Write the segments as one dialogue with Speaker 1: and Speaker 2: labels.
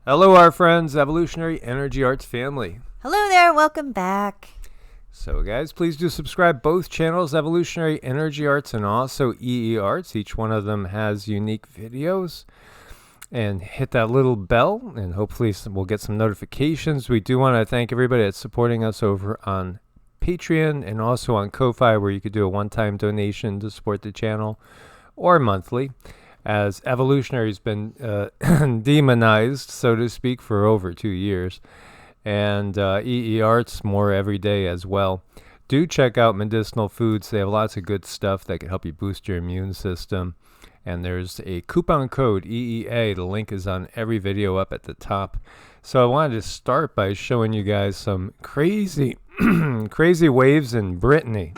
Speaker 1: Hello, our friends, Evolutionary Energy Arts family.
Speaker 2: Hello there, welcome back.
Speaker 1: So, guys, please do subscribe both channels, Evolutionary Energy Arts and also EEARTS. Each one of them has unique videos. And hit that little bell, and hopefully we'll get some notifications. We do want to thank everybody that's supporting us over on Patreon and also on Ko-Fi, where you could do a one-time donation to support the channel, or monthly, as Evolutionary's been demonized, so to speak, for over 2 years. And EEARTS more every day as well. Do check out Medicinal Foods. They have lots of good stuff that can help you boost your immune system. And there's a coupon code EEA. The link is on every video up at the top. So I wanted to start by showing you guys some crazy, crazy waves in Brittany.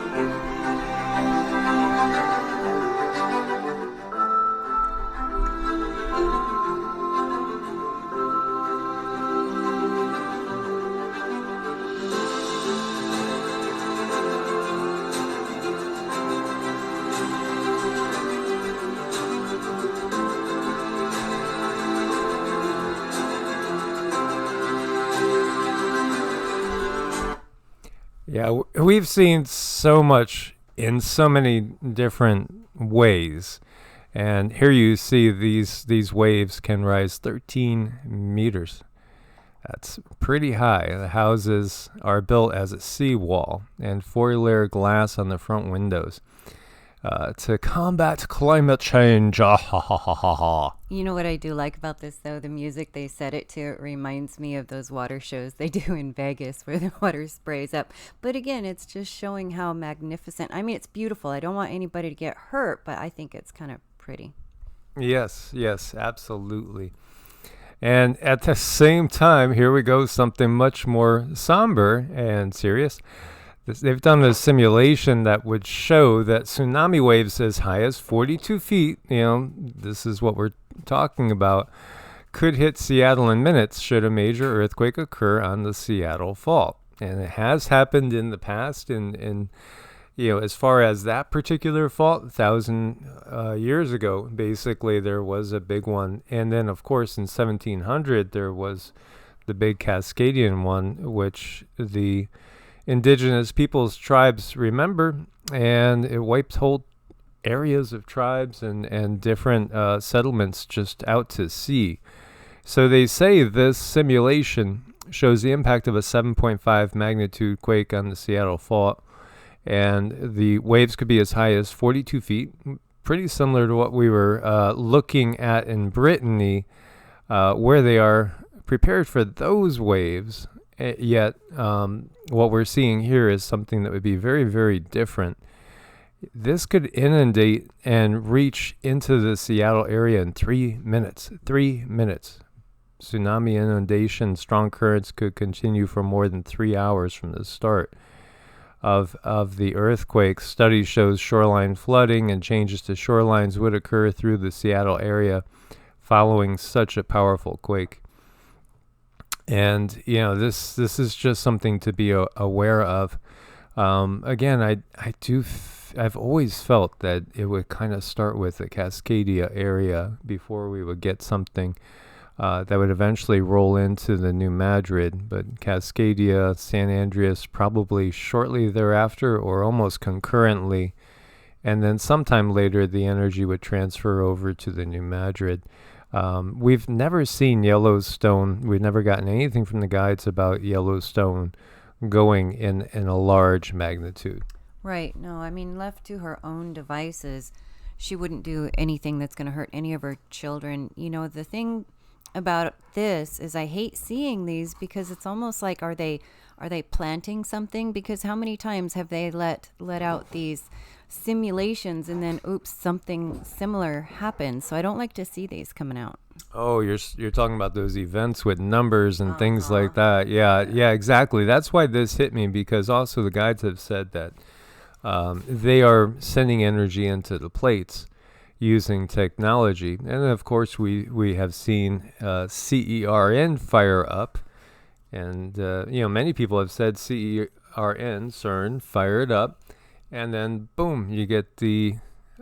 Speaker 1: Yeah, we've seen so much in so many different ways. And here you see these waves can rise 13 meters. That's pretty high. The houses are built as a seawall and 4-layer glass on the front windows to combat climate change. Ah, ha, ha, ha, ha, ha.
Speaker 2: You know what I do like about this, though? The music they set it to, it reminds me of those water shows they do in Vegas where the water sprays up. But again, it's just showing how magnificent. I mean, it's beautiful. I don't want anybody to get hurt, but I think it's kind of pretty.
Speaker 1: Yes, absolutely. And at the same time, here we go, something much more somber and serious. They've done a simulation that would show that tsunami waves as high as 42 feet, this is what we're talking about, could hit Seattle in minutes should a major earthquake occur on the Seattle Fault. And it has happened in the past, in as far as that particular fault, 1,000 years ago, basically, there was a big one. And then, of course, in 1700, there was the big Cascadian one, which the indigenous peoples tribes remember, and it wiped whole areas of tribes and different settlements just out to sea. So they say this simulation shows the impact of a 7.5 magnitude quake on the Seattle Fault, and the waves could be as high as 42 feet, pretty similar to what we were looking at in Brittany, where they are prepared for those waves. Yet what we're seeing here is something that would be very, very different. This could inundate and reach into the Seattle area in 3 minutes. 3 minutes. Tsunami inundation, strong currents could continue for more than 3 hours from the start of the earthquake. Studies shows shoreline flooding and changes to shorelines would occur through the Seattle area following such a powerful quake. And, this is just something to be aware of. Again, I've always felt that it would kind of start with the Cascadia area before we would get something that would eventually roll into the New Madrid. But Cascadia, San Andreas, probably shortly thereafter or almost concurrently. And then sometime later, the energy would transfer over to the New Madrid. We've never seen Yellowstone. We've never gotten anything from the guides about Yellowstone going in a large magnitude.
Speaker 2: Right. No, I mean, left to her own devices, she wouldn't do anything that's going to hurt any of her children. The thing about this is I hate seeing these because it's almost like, are they planting something? Because how many times have they let out these simulations and then something similar happens? So I don't like to see these coming out.
Speaker 1: Oh, you're talking about those events with numbers and things like that. Yeah, exactly. That's why this hit me, because also the guides have said that they are sending energy into the plates using technology. And of course, we have seen CERN fire up. And, many people have said CERN, CERN, fired up. And then, boom, you get the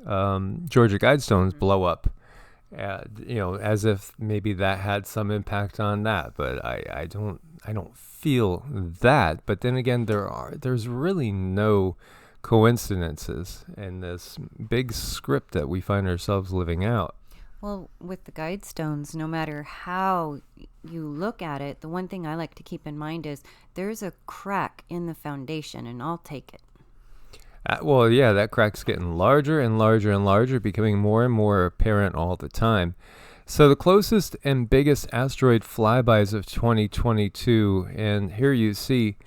Speaker 1: Georgia Guidestones blow up. as if maybe that had some impact on that. But I don't feel that. But then again, there's really no coincidences in this big script that we find ourselves living out.
Speaker 2: Well, with the guide stones, no matter how you look at it, the one thing I like to keep in mind is there's a crack in the foundation, and I'll take it.
Speaker 1: Well, yeah, that crack's getting larger and larger and larger, becoming more and more apparent all the time. So the closest and biggest asteroid flybys of 2022, and here you see,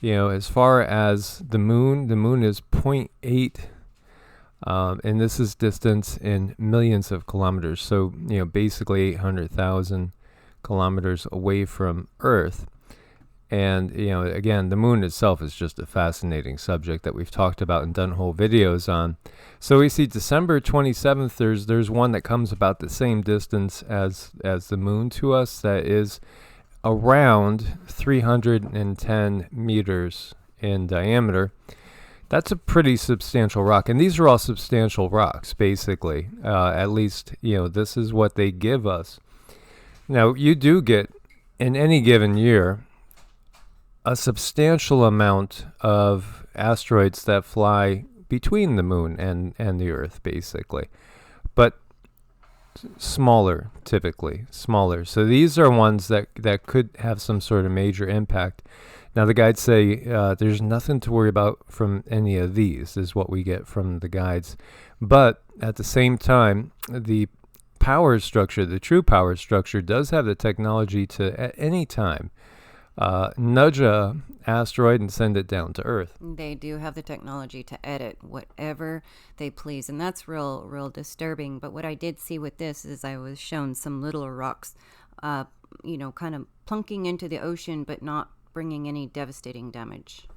Speaker 1: as far as the moon is 0.8, and this is distance in millions of kilometers. So, basically 800,000 kilometers away from Earth. And, again, the moon itself is just a fascinating subject that we've talked about and done whole videos on. So we see December 27th, there's one that comes about the same distance as the moon to us, that is around 310 meters in diameter. That's a pretty substantial rock. And these are all substantial rocks, basically. At least, this is what they give us. Now, you do get, in any given year, a substantial amount of asteroids that fly between the moon and the Earth, basically. But smaller, typically. Smaller. So these are ones that could have some sort of major impact. Now, the guides say there's nothing to worry about from any of these, is what we get from the guides. But at the same time, the power structure, the true power structure, does have the technology to, at any time, nudge a asteroid and send it down to Earth.
Speaker 2: They do have the technology to edit whatever they please, and that's real disturbing. But what I did see with this is I was shown some little rocks, kind of plunking into the ocean, but not bringing any devastating damage.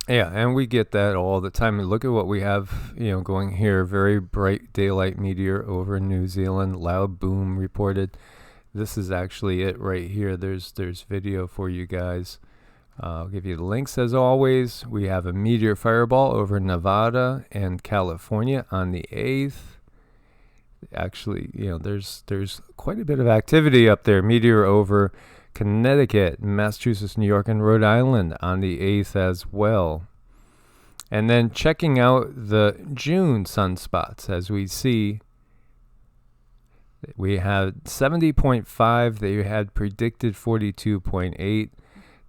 Speaker 1: Yeah, and we get that all the time. And look at what we have, going here. Very bright daylight meteor over in New Zealand. Loud boom reported. This is actually it right here. There's video for you guys. I'll give you the links as always. We have a meteor fireball over Nevada and California on the 8th. Actually, there's quite a bit of activity up there. Meteor over Connecticut, Massachusetts, New York, and Rhode Island on the 8th as well. And then checking out the June sunspots, as we see, we had 70.5. They had predicted 42.8.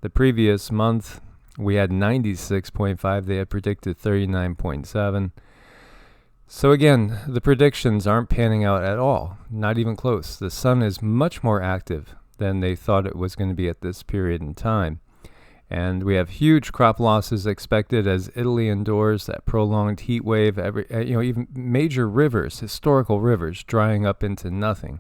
Speaker 1: The previous month, we had 96.5. They had predicted 39.7. So again, the predictions aren't panning out at all. Not even close. The sun is much more active than they thought it was going to be at this period in time. And we have huge crop losses expected as Italy endures that prolonged heat wave. Even major rivers, historical rivers, drying up into nothing.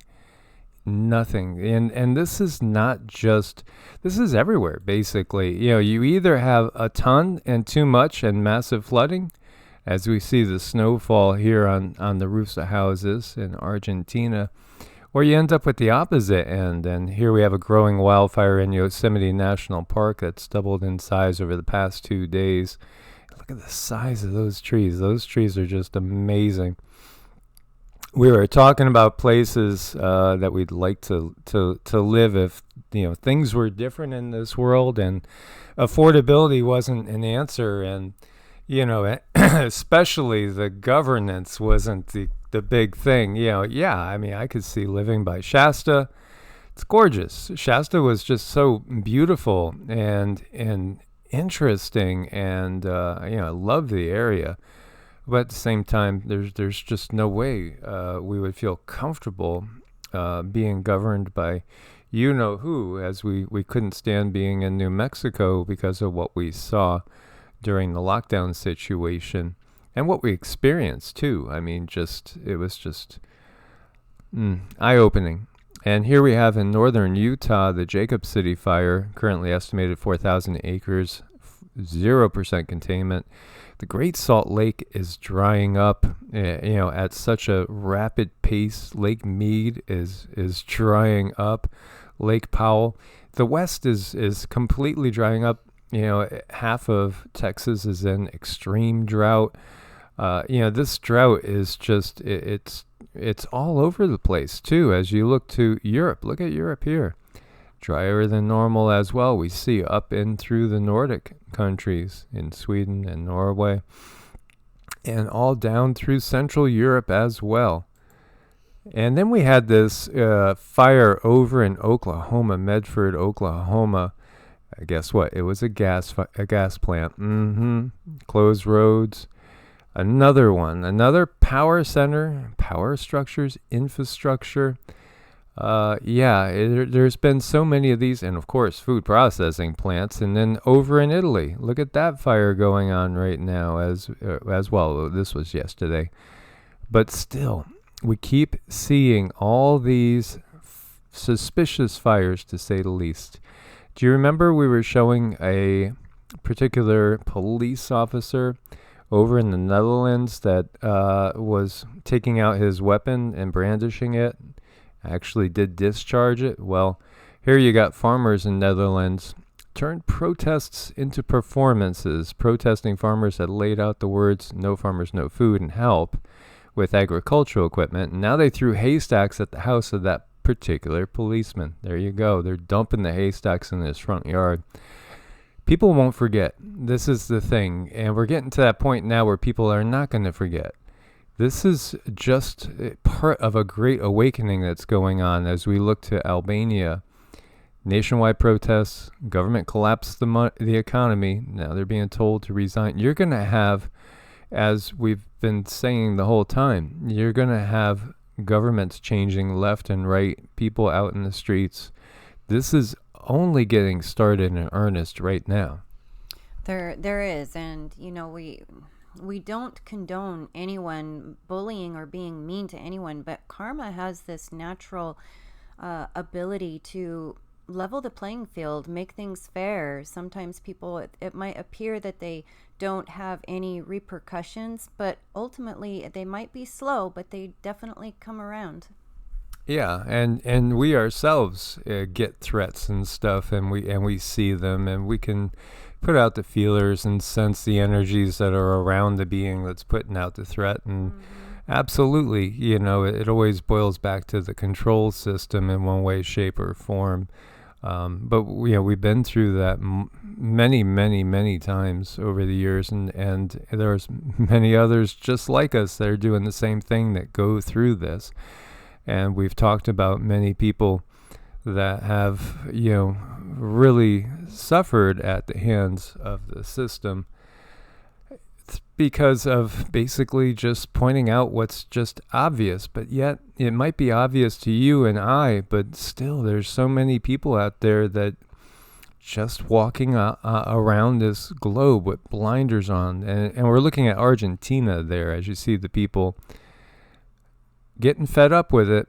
Speaker 1: And this is not just, this is everywhere, basically. You either have a ton and too much and massive flooding, as we see the snowfall here on the roofs of houses in Argentina, or you end up with the opposite end. And here we have a growing wildfire in Yosemite National Park that's doubled in size over the past 2 days. Look at the size of those trees. Those trees are just amazing. We were talking about places that we'd like to live if things were different in this world, and affordability wasn't an answer, and especially the governance wasn't the big thing. I could see living by Shasta. It's gorgeous. Shasta was just so beautiful and interesting, and I love the area. But at the same time, there's just no way we would feel comfortable being governed by who, as we couldn't stand being in New Mexico because of what we saw during the lockdown situation. And what we experienced, too. I mean, it was just eye-opening. And here we have in northern Utah, the Jacob City fire, currently estimated 4,000 acres, 0% containment. The Great Salt Lake is drying up, at such a rapid pace. Lake Mead is drying up. Lake Powell. The West is completely drying up. Half of Texas is in extreme drought. This drought is just, it's all over the place too. As you look to Europe, look at Europe here. Drier than normal as well. We see up in through the Nordic countries in Sweden and Norway, and all down through Central Europe as well. And then we had this fire over in Oklahoma, Medford, Oklahoma. Guess what? It was a gas plant. Closed roads. Another one, another power center, power structures, infrastructure. There's been so many of these, and of course, food processing plants. And then over in Italy, look at that fire going on right now as well. This was yesterday, but still, we keep seeing all these suspicious fires, to say the least. Do you remember we were showing a particular police officer over in the Netherlands that was taking out his weapon and brandishing it? Actually did discharge it. Well, here you got farmers in Netherlands turned protests into performances. Protesting farmers had laid out the words, "No farmers, no food," and help with agricultural equipment. And now they threw haystacks at the house of that particular policeman. There you go. They're dumping the haystacks in his front yard. People won't forget. This is the thing. And we're getting to that point now where people are not going to forget. This is just part of a great awakening that's going on as we look to Albania. Nationwide protests, government collapsed the economy. Now they're being told to resign. You're going to have, as we've been saying the whole time, you're going to have governments changing left and right, people out in the streets. This is only getting started in earnest right now.
Speaker 2: There is, and we don't condone anyone bullying or being mean to anyone, but karma has this natural ability to level the playing field, make things fair. Sometimes people, it might appear that they don't have any repercussions, but ultimately they might be slow, but they definitely come around.
Speaker 1: Yeah, and we ourselves get threats and stuff, and we see them, and we can put out the feelers and sense the energies that are around the being that's putting out the threat. And absolutely, it always boils back to the control system in one way, shape, or form. But we've been through that many, many, many times over the years, and there's many others just like us that are doing the same thing that go through this. And we've talked about many people that have, really suffered at the hands of the system because of basically just pointing out what's just obvious. But yet it might be obvious to you and I, but still there's so many people out there that just walking around this globe with blinders on. And we're looking at Argentina there, as you see the people getting fed up with it.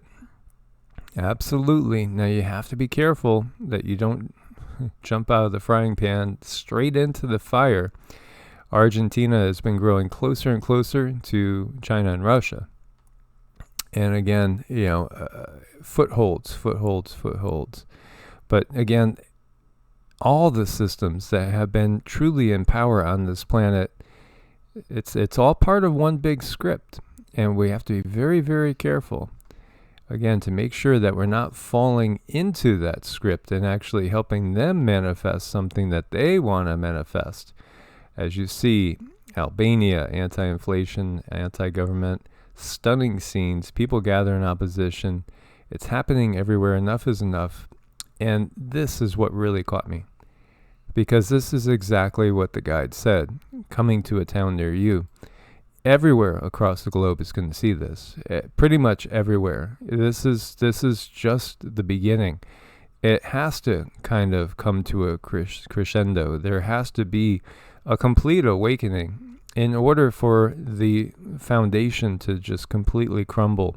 Speaker 1: Absolutely. Now you have to be careful that you don't jump out of the frying pan straight into the fire. Argentina has been growing closer and closer to China and Russia. And again, footholds. But again, all the systems that have been truly in power on this planet, it's all part of one big script. And we have to be very, very careful, again, to make sure that we're not falling into that script and actually helping them manifest something that they want to manifest. As you see, Albania, anti-inflation, anti-government, stunning scenes, people gather in opposition. It's happening everywhere. Enough is enough. And this is what really caught me, because this is exactly what the guide said, coming to a town near you. Everywhere across the globe is going to see this. Pretty much everywhere. This is just the beginning. It has to kind of come to a crescendo. There has to be a complete awakening in order for the foundation to just completely crumble.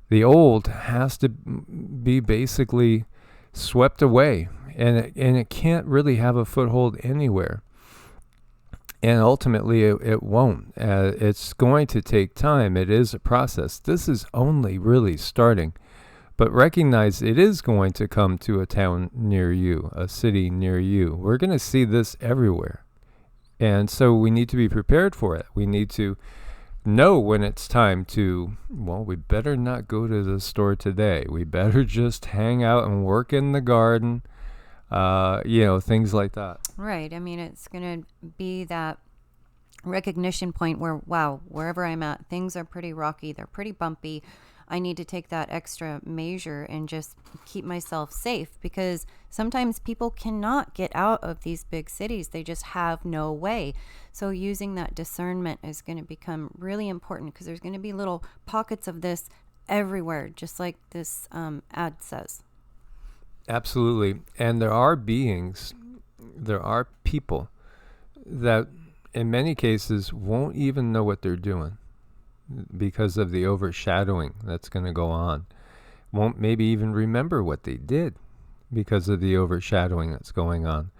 Speaker 1: The old has to be basically swept away, and it can't really have a foothold anywhere. And ultimately, it won't. It's going to take time. It is a process. This is only really starting. But recognize it is going to come to a town near you, a city near you. We're going to see this everywhere. And so we need to be prepared for it. We need to know when it's time to, well, we better not go to the store today. We better just hang out and work in the garden, things like that.
Speaker 2: Right. I mean, it's going to be that recognition point where, wow, wherever I'm at, things are pretty rocky. They're pretty bumpy. I need to take that extra measure and just keep myself safe, because sometimes people cannot get out of these big cities. They just have no way. So using that discernment is going to become really important, because there's going to be little pockets of this everywhere, just like this ad says.
Speaker 1: Absolutely. And there are people that in many cases won't even know what they're doing, because of the overshadowing that's going to go on. Won't maybe even remember what they did because of the overshadowing that's going on.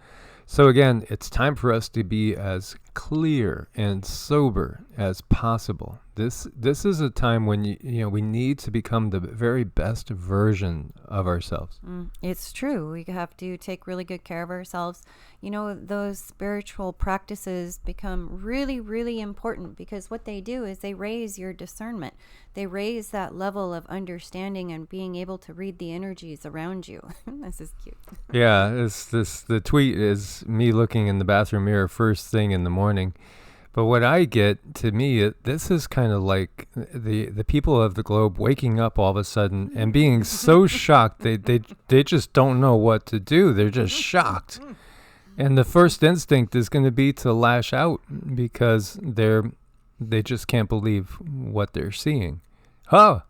Speaker 1: So again, it's time for us to be as clear and sober as possible. This is a time when we need to become the very best version of ourselves.
Speaker 2: It's true. We have to take really good care of ourselves. Those spiritual practices become really, really important, because what they do is they raise your discernment. They raise that level of understanding and being able to read the energies around you. This is cute.
Speaker 1: Yeah, the tweet is me looking in the bathroom mirror first thing in the morning. But what I get, to me, this is kind of like the people of the globe waking up all of a sudden and being so shocked they just don't know what to do. They're just shocked. And the first instinct is going to be to lash out, because they just can't believe what they're seeing. Huh?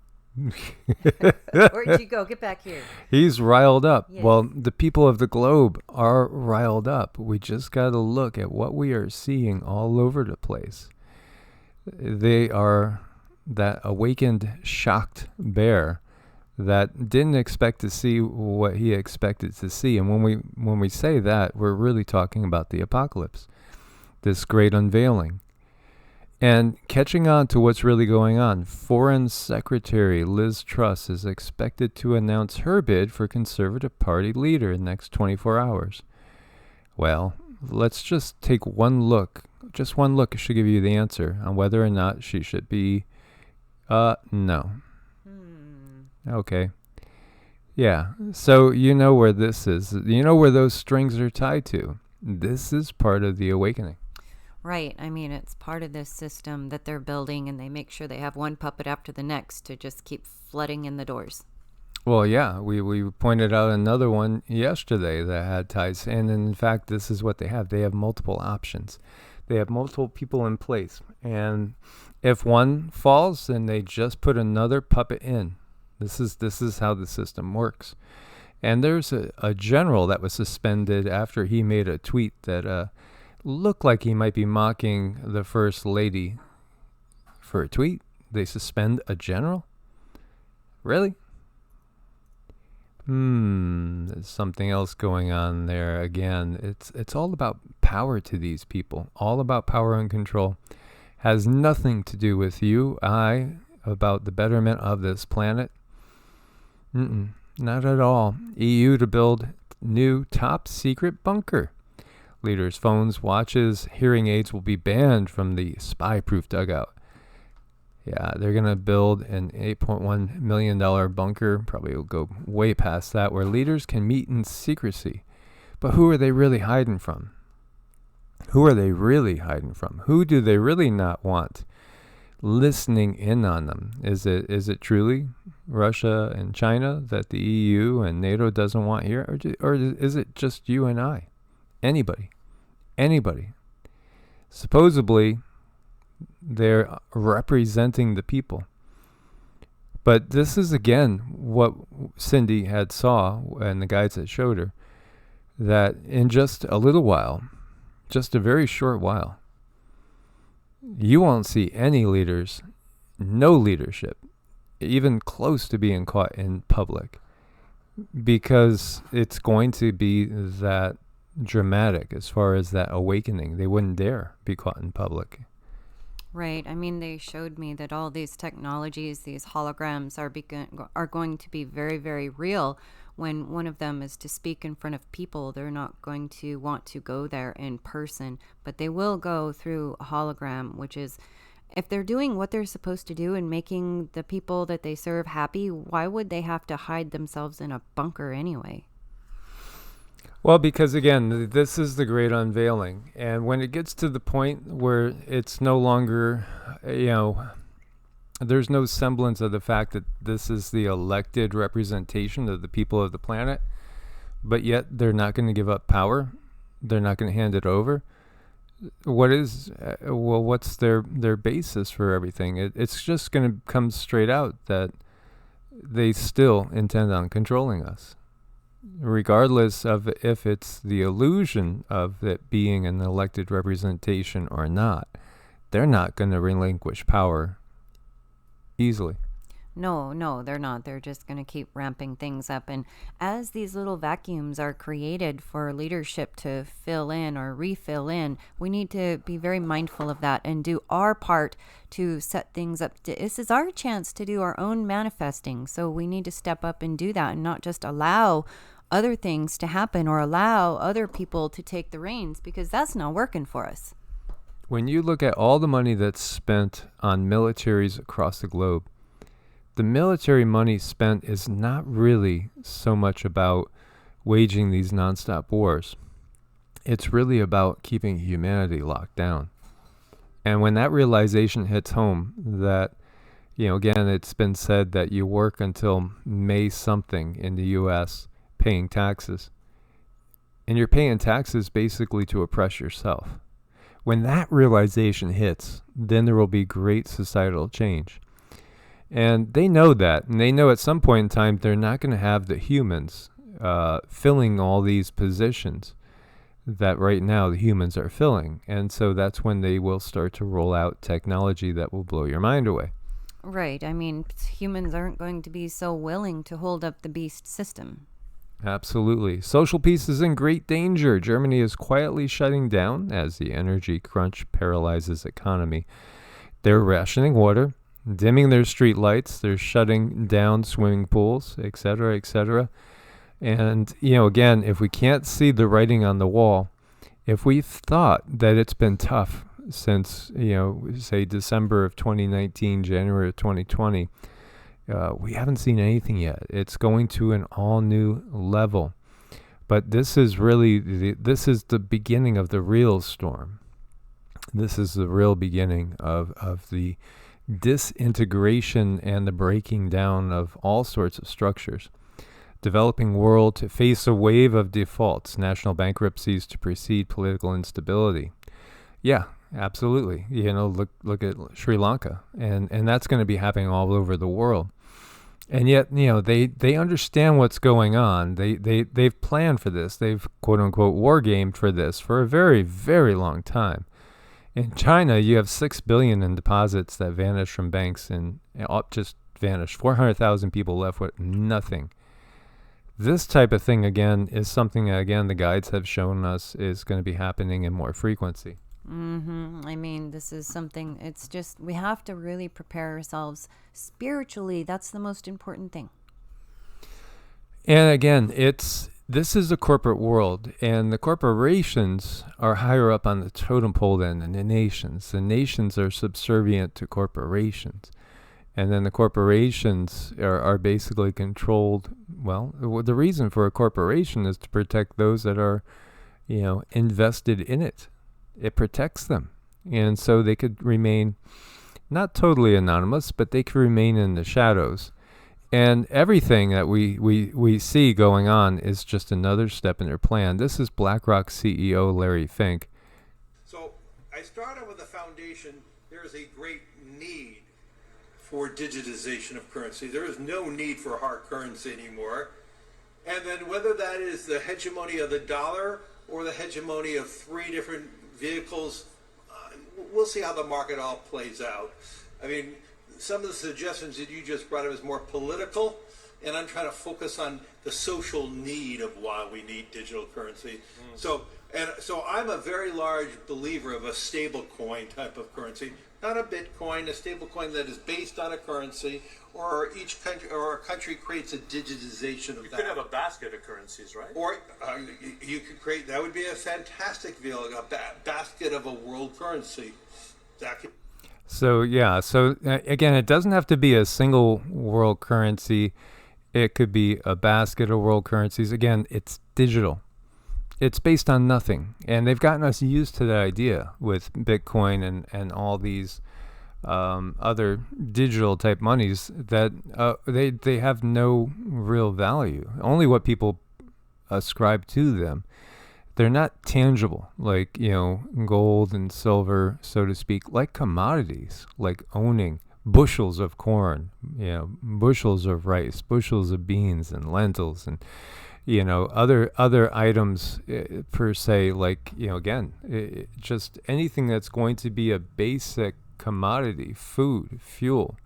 Speaker 2: Where'd you go? Get back here.
Speaker 1: He's riled up.
Speaker 2: Yes.
Speaker 1: Well, the people of the globe are riled up. We just got to look at what we are seeing all over the place. They are that awakened, shocked bear that didn't expect to see what he expected to see. And when we say that, we're really talking about the apocalypse, this great unveiling. And catching on to what's really going on, Foreign Secretary Liz Truss is expected to announce her bid for Conservative Party leader in the next 24 hours. Well, let's just take one look. Just one look should give you the answer on whether or not she should be, no. Okay. Yeah, so you know where this is. You know where those strings are tied to. This is part of the awakening.
Speaker 2: Right. I mean, it's part of this system that they're building, and they make sure they have one puppet after the next to just keep flooding in the doors.
Speaker 1: Well, yeah, we pointed out another one yesterday that had ties. And in fact, this is what they have. They have multiple options. They have multiple people in place. And if one falls, then they just put another puppet in. This is how the system works. And there's a general that was suspended after he made a tweet that looked like he might be mocking the First Lady for a tweet. They suspend a general? Really? There's something else going on there again. It's all about power to these people. All about power and control. Has nothing to do with you, about the betterment of this planet. Not at all. EU to build new top secret bunker. Leaders' phones, watches, hearing aids will be banned from the spy-proof dugout. Yeah, they're going to build an $8.1 million bunker, probably will go way past that, where leaders can meet in secrecy. But who are they really hiding from? Who are they really hiding from? Who do they really not want listening in on them? Is it truly Russia and China that the EU and NATO doesn't want here? Or is it just you and I? Anybody. Supposedly, they're representing the people. But this is, again, what Cindy had saw and the guides that showed her, that in just a little while, just a very short while, you won't see any leaders, no leadership, even close to being caught in public, because it's going to be that dramatic as far as that awakening. They wouldn't dare be caught in public.
Speaker 2: Right. I mean, they showed me that all these technologies, these holograms are going to be very, very real when one of them is to speak in front of people, they're not going to want to go there in person, but they will go through a hologram, which is, if they're doing what they're supposed to do and making the people that they serve happy, why would they have to hide themselves in a bunker anyway?
Speaker 1: Well, because again, this is the great unveiling. And when it gets to the point where it's no longer, there's no semblance of the fact that this is the elected representation of the people of the planet, but yet they're not going to give up power. They're not going to hand it over. What's their basis for everything? It's just going to come straight out that they still intend on controlling us, regardless of if it's the illusion of it being an elected representation or not. They're not going to relinquish power easily.
Speaker 2: No, they're not. They're just going to keep ramping things up. And as these little vacuums are created for leadership to fill in or refill in, we need to be very mindful of that and do our part to set things up. This is our chance to do our own manifesting. So we need to step up and do that and not just allow other things to happen or allow other people to take the reins, because that's not working for us.
Speaker 1: When you look at all the money that's spent on militaries across the globe, the military money spent is not really so much about waging these nonstop wars. It's really about keeping humanity locked down. And when that realization hits home that, again, it's been said that you work until May something in the U.S. paying taxes. And you're paying taxes basically to oppress yourself. When that realization hits, then there will be great societal change. And they know that, and they know at some point in time they're not going to have the humans filling all these positions that right now the humans are filling. And so that's when they will start to roll out technology that will blow your mind away.
Speaker 2: Right. I mean, humans aren't going to be so willing to hold up the beast system.
Speaker 1: Absolutely. Social peace is in great danger. Germany is quietly shutting down as the energy crunch paralyzes economy. They're rationing water, dimming their street lights, they're shutting down swimming pools, etc., etc. And, again, if we can't see the writing on the wall, if we've thought that it's been tough since, say December of 2019, January of 2020, we haven't seen anything yet. It's going to an all new level. But this is really, this is the beginning of the real storm. This is the real beginning of the disintegration and the breaking down of all sorts of structures. Developing world to face a wave of defaults, national bankruptcies to precede political instability. Yeah, absolutely. Look at Sri Lanka, and that's going to be happening all over the world. And yet, they understand what's going on. They've planned for this. They've quote unquote war gamed for this for a very, very long time. In China, you have $6 billion in deposits that vanish from banks and just vanished. 400,000 people left with nothing. This type of thing, again, is something that, again, the guides have shown us is going to be happening in more frequency.
Speaker 2: I mean, this is something, it's just, we have to really prepare ourselves spiritually. That's the most important thing.
Speaker 1: And again, this is a corporate world, and the corporations are higher up on the totem pole than the nations. The nations are subservient to corporations. And then the corporations are basically controlled. Well, the reason for a corporation is to protect those that are, invested in it. It protects them. And so they could remain not totally anonymous, but they could remain in the shadows. And everything that we see going on is just another step in their plan. This is BlackRock CEO Larry Fink.
Speaker 3: So I started with the foundation. There is a great need for digitization of currency. There is no need for hard currency anymore. And then whether that is the hegemony of the dollar or the hegemony of three different vehicles, we'll see how the market all plays out. I mean, some of the suggestions that you just brought up is more political, and I'm trying to focus on the social need of why we need digital currency. So And so I'm a very large believer of a stable coin type of currency, not a Bitcoin, a stable coin that is based on a currency, or each country or a country creates a digitization of
Speaker 4: You
Speaker 3: that.
Speaker 4: could have a basket of currencies, right?
Speaker 3: Or you could create, that would be a fantastic feeling, a basket of a world currency. That could,
Speaker 1: So yeah, so again, it doesn't have to be a single world currency. It could be a basket of world currencies. Again, it's digital. It's based on nothing. And they've gotten us used to that idea with Bitcoin and all these other digital type monies that they have no real value. Only what people ascribe to them. They're not tangible, like, gold and silver, so to speak, like commodities, like owning bushels of corn, bushels of rice, bushels of beans and lentils and, other items per se, like, again, just anything that's going to be a basic commodity, food, fuel,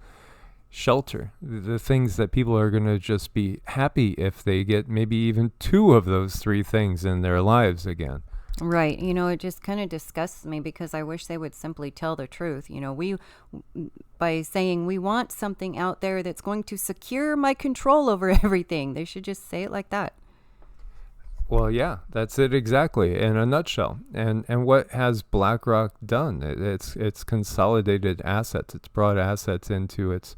Speaker 1: shelter, the things that people are going to just be happy if they get maybe even 2 of those 3 things in their lives again.
Speaker 2: Right. It just kind of disgusts me because I wish they would simply tell the truth. By saying we want something out there that's going to secure my control over everything, they should just say it like that.
Speaker 1: Well, yeah, that's it exactly in a nutshell. And what has BlackRock done? It's consolidated assets. It's brought assets into its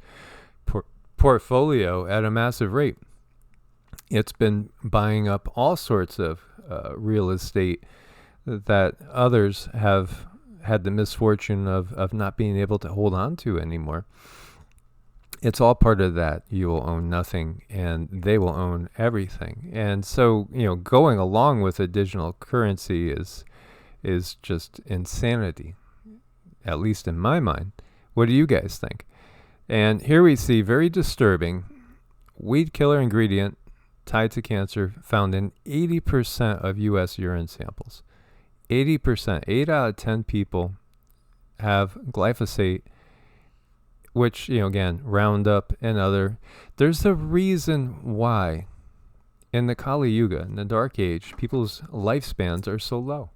Speaker 1: portfolio at a massive rate. It's been buying up all sorts of real estate that others have had the misfortune of not being able to hold on to anymore. It's all part of that. You will own nothing and they will own everything. And so, going along with a digital currency is just insanity, at least in my mind. What do you guys think? And here we see very disturbing weed killer ingredient tied to cancer found in 80% of U.S. urine samples. 80%, 8 out of 10 people have glyphosate, which, again, Roundup and other. There's a reason why in the Kali Yuga, in the Dark Age, people's lifespans are so low.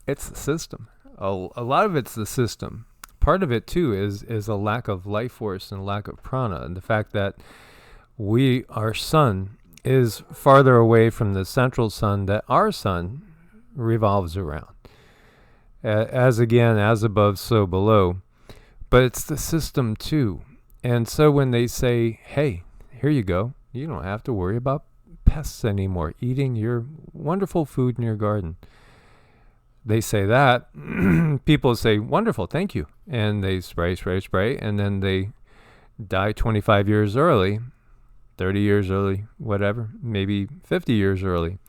Speaker 1: It's the system. A lot of it's the system. Part of it, too, is a lack of life force and lack of prana, and the fact that our sun is farther away from the central sun that our sun revolves around. As above, so below. But it's the system too. And so when they say, hey, here you go, you don't have to worry about pests anymore, eating your wonderful food in your garden. They say that, people say, wonderful, thank you. And they spray, and then they die 25 years early, 30 years early, whatever, maybe 50 years early.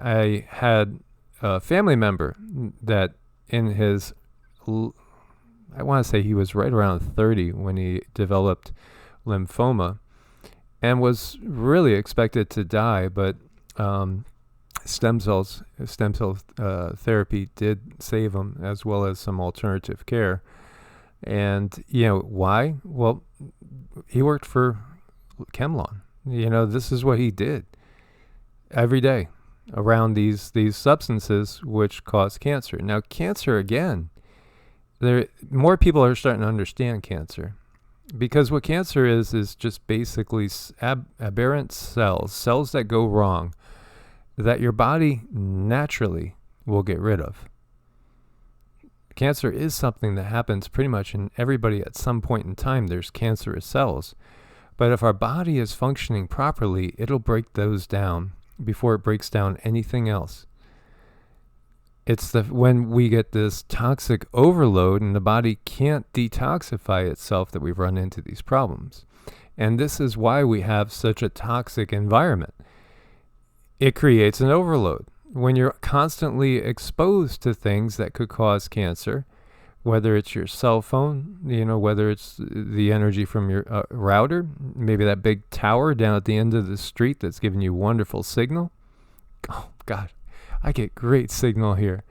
Speaker 1: I had a family member that in his, I want to say he was right around 30 when he developed lymphoma and was really expected to die, but stem cell therapy did save him, as well as some alternative care. And, why? Well, he worked for Chemlon. This is what he did every day around these substances which cause cancer. Now, cancer, again, more people are starting to understand cancer, because what cancer is just basically aberrant cells that go wrong that your body naturally will get rid of. Cancer is something that happens pretty much in everybody at some point in time. There's cancerous cells. But if our body is functioning properly, it'll break those down before it breaks down anything else. It's when we get this toxic overload and the body can't detoxify itself that we run into these problems. And this is why we have such a toxic environment. It creates an overload. When you're constantly exposed to things that could cause cancer, whether it's your cell phone, whether it's the energy from your router, maybe that big tower down at the end of the street that's giving you wonderful signal. Oh, God, I get great signal here.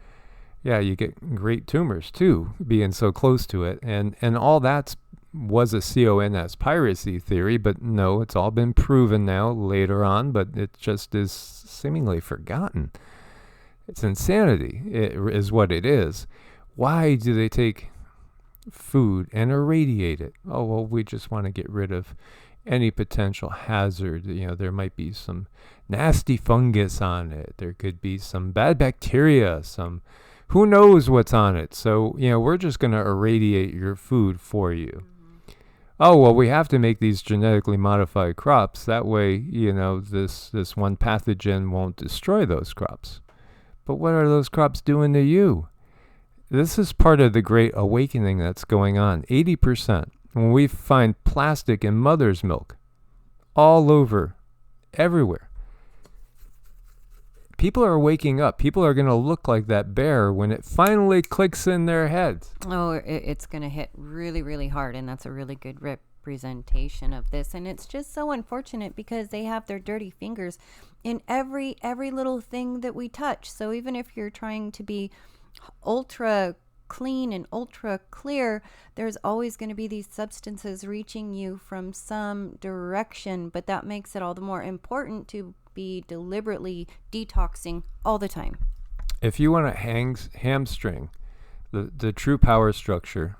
Speaker 1: Yeah, you get great tumors, too, being so close to it. And all that was a CONS piracy theory, but no, it's all been proven now later on, but it just is seemingly forgotten. It's insanity, it is what it is. Why do they take food and irradiate it? Oh, well, we just want to get rid of any potential hazard. There might be some nasty fungus on it. There could be some bad bacteria, who knows what's on it. So, we're just going to irradiate your food for you. Oh, well, we have to make these genetically modified crops. That way, this one pathogen won't destroy those crops. But what are those crops doing to you? This is part of the great awakening that's going on. 80%. When we find plastic in mother's milk, all over, everywhere. People are waking up. People are going to look like that bear when it finally clicks in their heads.
Speaker 2: Oh, it's going to hit really, really hard, and that's a really good representation of this. And it's just so unfortunate because they have their dirty fingers in every little thing that we touch. So even if you're trying to be ultra clean and ultra clear, there's always going to be these substances reaching you from some direction, but that makes it all the more important to be deliberately detoxing all the time.
Speaker 1: If you want to hamstring the true power structure,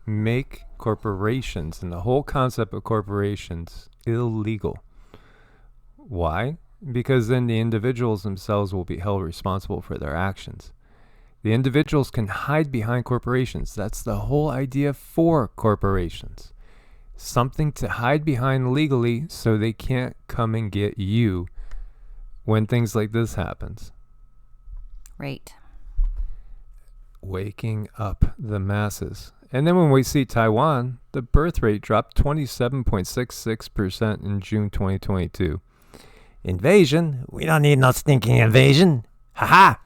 Speaker 1: make corporations and the whole concept of corporations illegal. Why? Because then the individuals themselves will be held responsible for their actions. The individuals can hide behind corporations. That's the whole idea for corporations. Something to hide behind legally so they can't come and get you when things like this happens.
Speaker 2: Right.
Speaker 1: Waking up the masses. And then when we see Taiwan, the birth rate dropped 27.66% in June 2022. Invasion? We don't need no stinking invasion. Ha-ha!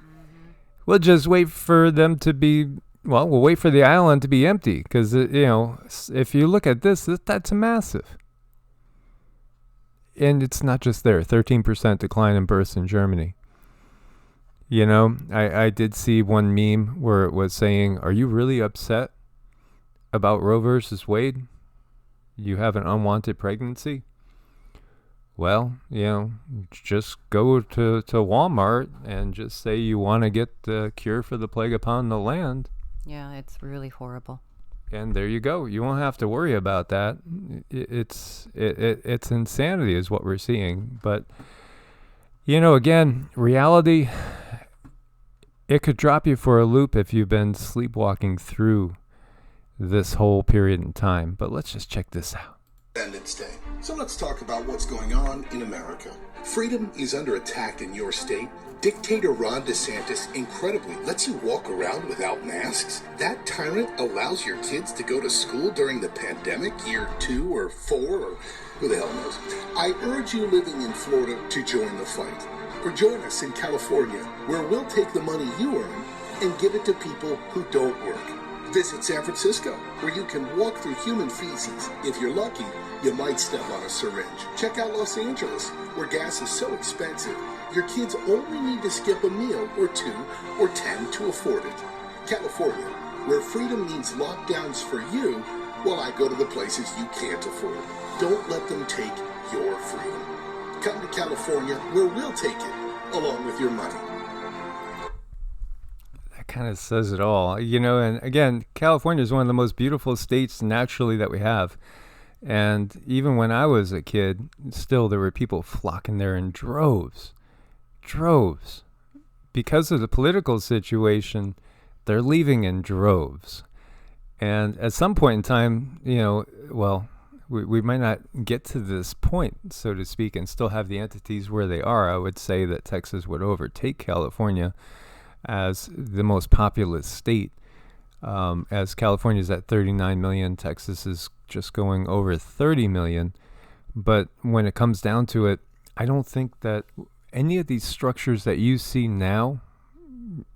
Speaker 1: We'll just wait for them to be, we'll wait for the island to be empty. Because, if you look at this, that's massive. And it's not just there. 13% decline in births in Germany. I did see one meme where it was saying, are you really upset about Roe versus Wade? You have an unwanted pregnancy? Well, just go to Walmart and just say you want to get the cure for the plague upon the land.
Speaker 2: Yeah, it's really horrible.
Speaker 1: And there you go. You won't have to worry about that. It's insanity is what we're seeing. But, again, reality, it could drop you for a loop if you've been sleepwalking through this whole period in time. But let's just check this out.
Speaker 5: Independence Day. So let's talk about what's going on in America. Freedom is under attack in your state. Dictator Ron DeSantis incredibly lets you walk around without masks. That tyrant allows your kids to go to school during the pandemic, year 2 or 4, or who the hell knows. I urge you living in Florida to join the fight. Or join us in California, where we'll take the money you earn and give it to people who don't work. Visit San Francisco, where you can walk through human feces. If you're lucky, you might step on a syringe. Check out Los Angeles, where gas is so expensive, your kids only need to skip a meal or 2 or 10 to afford it. California, where freedom means lockdowns for you, while I go to the places you can't afford. Don't let them take your freedom. Come to California, where we'll take it, along with your money.
Speaker 1: Kind of says it all, and again, California is one of the most beautiful states naturally that we have. And even when I was a kid, still there were people flocking there in droves. Because of the political situation, they're leaving in droves. And at some point in time, we might not get to this point, so to speak, and still have the entities where they are. I would say that Texas would overtake California as the most populous state, as California is at 39 million, Texas is just going over 30 million. But when it comes down to it, I don't think that any of these structures that you see now,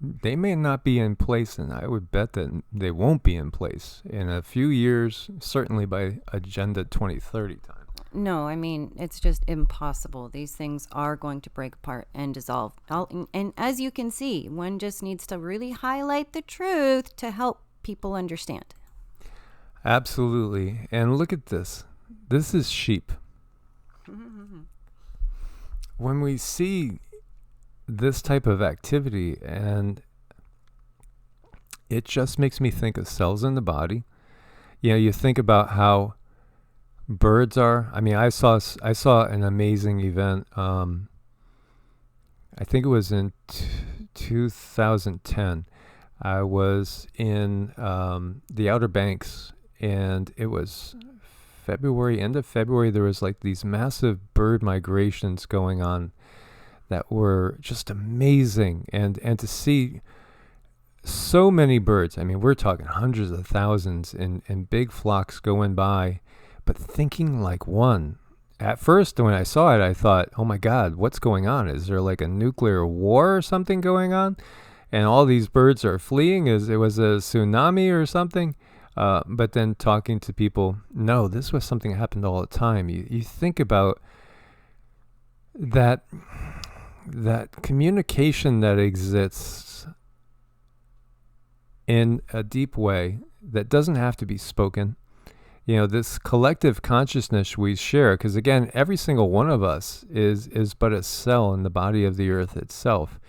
Speaker 1: they may not be in place, and I would bet that they won't be in place in a few years, certainly by Agenda 2030 time.
Speaker 2: No, I mean, it's just impossible. These things are going to break apart and dissolve. And as you can see, one just needs to really highlight the truth to help people understand.
Speaker 1: Absolutely. And look at this. This is sheep. When we see this type of activity, and it just makes me think of cells in the body. You think about how birds are. I mean, I saw an amazing event. I think it was in 2010. I was in the Outer Banks, and it was end of February. There was like these massive bird migrations going on that were just amazing, and to see so many birds. I mean, we're talking hundreds of thousands in big flocks going by, but thinking like one. At first, when I saw it, I thought, oh my God, what's going on? Is there like a nuclear war or something going on? And all these birds are fleeing? It was a tsunami or something? But then talking to people, no, this was something that happened all the time. You think about that communication that exists in a deep way that doesn't have to be spoken. This collective consciousness we share, because again, every single one of us is but a cell in the body of the earth itself.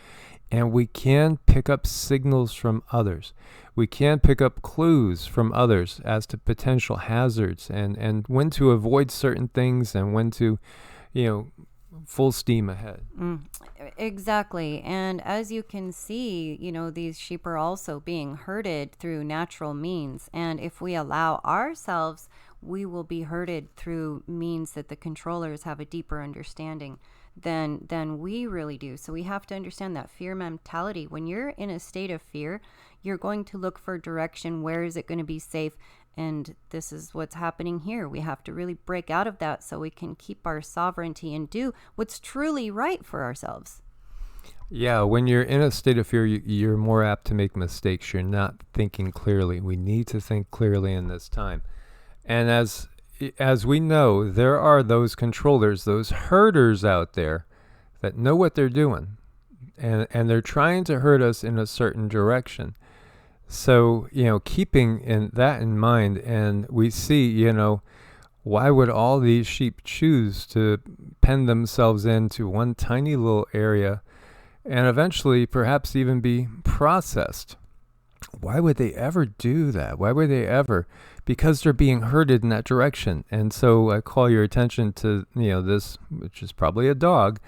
Speaker 1: And we can pick up signals from others. We can pick up clues from others as to potential hazards and when to avoid certain things and when to, full steam ahead.
Speaker 2: Exactly. And as you can see, these sheep are also being herded through natural means. And if we allow ourselves, we will be herded through means that the controllers have a deeper understanding than we really do. So we have to understand that fear mentality. When you're in a state of fear, you're going to look for direction. Where is it going to be safe? And this is what's happening here. We have to really break out of that so we can keep our sovereignty and do what's truly right for ourselves.
Speaker 1: Yeah, when you're in a state of fear, you're more apt to make mistakes. You're not thinking clearly. We need to think clearly in this time. And as we know, there are those controllers, those herders out there that know what they're doing. And they're trying to herd us in a certain direction. So, keeping that in mind, and we see, why would all these sheep choose to pen themselves into one tiny little area and eventually perhaps even be processed? Why would they ever do that? Why would they ever? Because they're being herded in that direction. And so I call your attention to, this, which is probably a dog,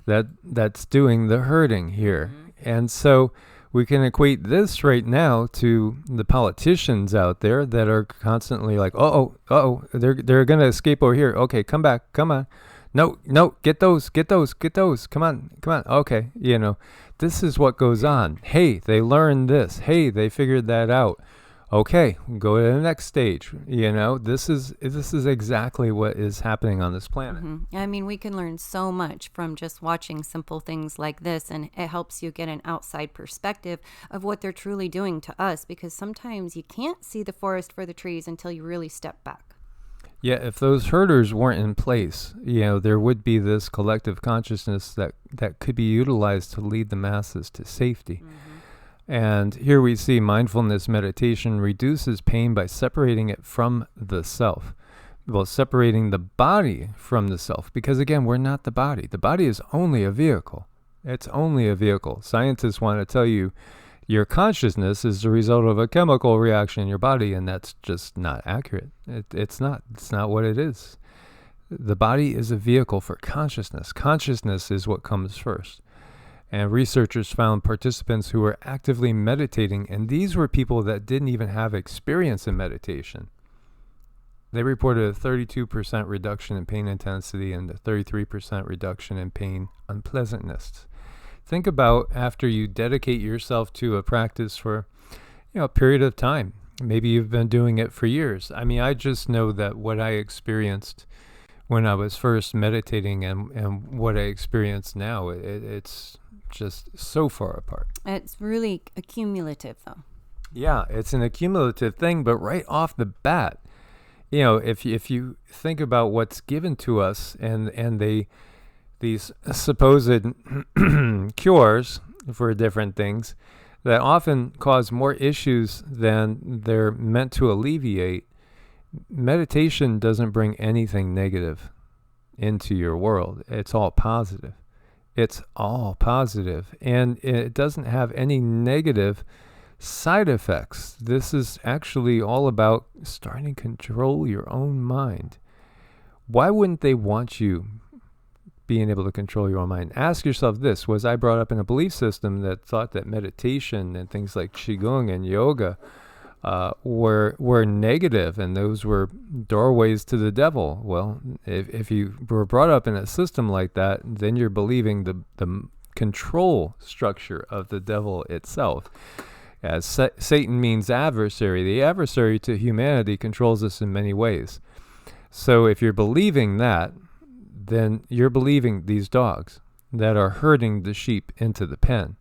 Speaker 1: that's doing the herding here. Mm-hmm. And so we can equate this right now to the politicians out there that are constantly like, they're going to escape over here. Okay, come back, come on. No, get those, come on. Okay, this is what goes on. Hey, they learned this. Hey, they figured that out. Okay, go to the next stage. This is exactly what is happening on this planet.
Speaker 2: Mm-hmm. I mean, we can learn so much from just watching simple things like this, and it helps you get an outside perspective of what they're truly doing to us, because sometimes you can't see the forest for the trees until you really step back.
Speaker 1: Yeah, if those herders weren't in place, there would be this collective consciousness that could be utilized to lead the masses to safety. Mm-hmm. And here we see mindfulness meditation reduces pain by separating it from the self. Well, separating the body from the self, because again, we're not the body. The body is only a vehicle. It's only a vehicle. Scientists want to tell you your consciousness is the result of a chemical reaction in your body, and that's just not accurate. It's not what it is. The body is a vehicle for consciousness. Consciousness is what comes first. And researchers found participants who were actively meditating, and these were people that didn't even have experience in meditation. They reported a 32% reduction in pain intensity and a 33% reduction in pain unpleasantness. Think about after you dedicate yourself to a practice for a period of time. Maybe you've been doing it for years. I mean, I just know that what I experienced when I was first meditating and what I experience now, it's just so far apart.
Speaker 2: It's really accumulative, though.
Speaker 1: Yeah, it's an accumulative thing, but right off the bat, if you think about what's given to us and these supposed cures for different things that often cause more issues than they're meant to alleviate, meditation doesn't bring anything negative into your world. It's all positive. It's all positive, and it doesn't have any negative side effects. This is actually all about starting to control your own mind. Why wouldn't they want you being able to control your own mind? Ask yourself this: was I brought up in a belief system that thought that meditation and things like Qigong and yoga were negative, and those were doorways to the devil? Well, if you were brought up in a system like that, then you're believing the control structure of the devil itself. As Satan means adversary, the adversary to humanity controls us in many ways. So if you're believing that, then you're believing these dogs that are herding the sheep into the pen,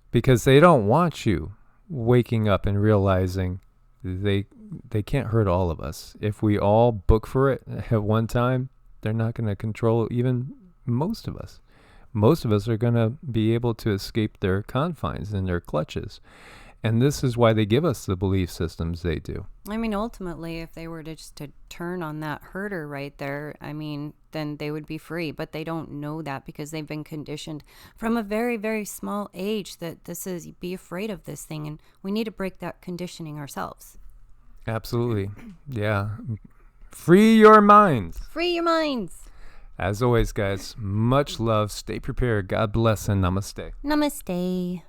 Speaker 1: because they don't want you waking up and realizing they can't hurt all of us. If we all book for it at one time, they're not going to control even most of us. Most of us are going to be able to escape their confines and their clutches. And this is why they give us the belief systems they do.
Speaker 2: I mean, ultimately, if they were to just to turn on that herder right there, I mean, then they would be free. But they don't know that because they've been conditioned from a very, very small age that this is, be afraid of this thing. And we need to break that conditioning ourselves.
Speaker 1: Absolutely. Yeah. Free your minds.
Speaker 2: Free your minds.
Speaker 1: As always, guys, much love. Stay prepared. God bless and namaste.
Speaker 2: Namaste.